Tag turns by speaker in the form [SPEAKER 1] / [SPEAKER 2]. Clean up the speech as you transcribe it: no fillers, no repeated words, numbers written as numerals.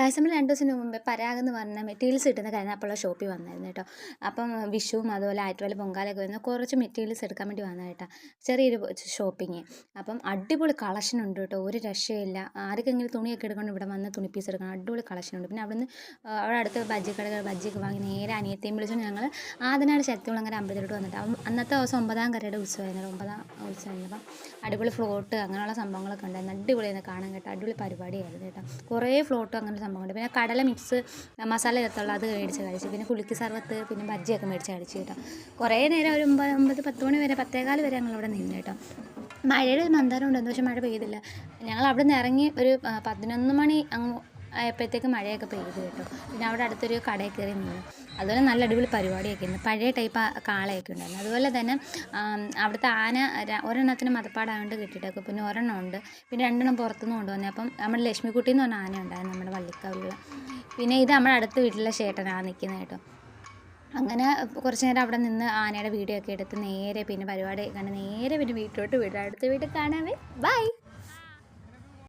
[SPEAKER 1] Guys നമ്മൾ 2 ദിവസത്തിന് മുമ്പേ പരാഗ് എന്ന് പറഞ്ഞ മെറ്റീരിയൽസ് കിട്ടുന്ന കരുനാഗപ്പള്ള ഷോപ്പിൽ വന്നായിരുന്നു കേട്ടോ. അപ്പം വിഷുവും അതുപോലെ ആറ്റുപോലെ പൊങ്കാലയൊക്കെ വരുന്ന കുറച്ച് മെറ്റീരിയൽസ് എടുക്കാൻ വേണ്ടി വന്നതാണ് കേട്ടോ. ചെറിയൊരു ഷോപ്പിങ്. അപ്പം അടിപൊളി കളക്ഷൻ ഉണ്ട് കേട്ടോ, ഒരു രക്ഷയില്ല. ആർക്കെങ്കിലും തുണിയൊക്കെ എടുക്കണം ഇവിടെ വന്ന് തുണി പീസ് എടുക്കണം, അടിപൊളി കളക്ഷൻ ഉണ്ട്. പിന്നെ അവിടുന്ന് അവിടെ അടുത്ത് ബജ്ജിക്കടകൾ ബജ്ജിയൊക്കെ വാങ്ങി നേരെ അനിയത്തെയും വിളിച്ചുകൊണ്ട് ഞങ്ങൾ ആദ്യനാട് ശക്തികുളങ്ങര അമ്പലത്തിലോട്ട് വന്നിട്ട് അന്നത്തെ ദിവസം 9ാം കരയുടെ ഉത്സവമായിരുന്നു. 9ാം ഉത്സവമായിരുന്നു. അപ്പം അടിപൊളി ഫ്ലോട്ട് അങ്ങനെയുള്ള സംഭവങ്ങളൊക്കെ ഉണ്ടായിരുന്നു. അടിപൊളിയായിരുന്നു കാണാൻ കേട്ടോ, അടിപൊളി പരിപാടിയായിരുന്നു കേട്ടോ. കുറേ ഫ്ലോട്ടും അങ്ങനെ സംഭവമുണ്ട്. പിന്നെ കടല മിക്സ് മസാല ചേർത്തുള്ള അത് മേടിച്ച് കഴിച്ചു. പിന്നെ കുലുക്കി സർവത്ത് പിന്നെ ബജ്ജിയൊക്കെ മേടിച്ച് കഴിച്ചു കേട്ടോ. കുറേ നേരം ഒരു 9 മണി വരെ 10:15 വരെ ഞങ്ങളിവിടെ നിന്ന് കേട്ടോ. മഴയുടെ ഒരു മന്ദാരം ഉണ്ടായിരുന്നു, പക്ഷെ മഴ പെയ്തില്ല. ഞങ്ങൾ അവിടെ നിന്ന് ഇറങ്ങി ഒരു 11 മണി ആയപ്പോഴത്തേക്ക് മഴയൊക്കെ പെയ്തു കേട്ടോ. പിന്നെ അവിടെ അടുത്തൊരു കടയിൽ കയറി നിന്നു. അതുപോലെ നല്ല അടിപൊളി പരിപാടിയൊക്കെ ഉണ്ട്. പഴയ ടൈപ്പ് കാളയൊക്കെ ഉണ്ടായിരുന്നു. അതുപോലെ തന്നെ അവിടുത്തെ ആന ഒരെണ്ണത്തിന് മതപ്പാടായതുകൊണ്ട് കിട്ടിയിട്ടൊക്കെ, പിന്നെ ഒരെണ്ണം ഉണ്ട്, പിന്നെ 2 പുറത്തുനിന്ന് കൊണ്ടുവന്നത്. അപ്പം നമ്മുടെ ലക്ഷ്മിക്കുട്ടി എന്ന് പറഞ്ഞ ആന ഉണ്ടായിരുന്നു, നമ്മുടെ വള്ളിക്കാവിലുള്ള. പിന്നെ ഇത് നമ്മുടെ അടുത്ത വീട്ടിലെ ചേട്ടനാണ് നിൽക്കുന്നത് കേട്ടോ. അങ്ങനെ കുറച്ച് നേരം അവിടെ നിന്ന് ആനയുടെ വീഡിയോ ഒക്കെ എടുത്ത് നേരെ പിന്നെ പരിപാടി കണ്ട് നേരെ പിന്നെ വീട്ടിലോട്ട് വിടാം. അടുത്ത വീട്ടിൽ കാണാവേ, ബൈ.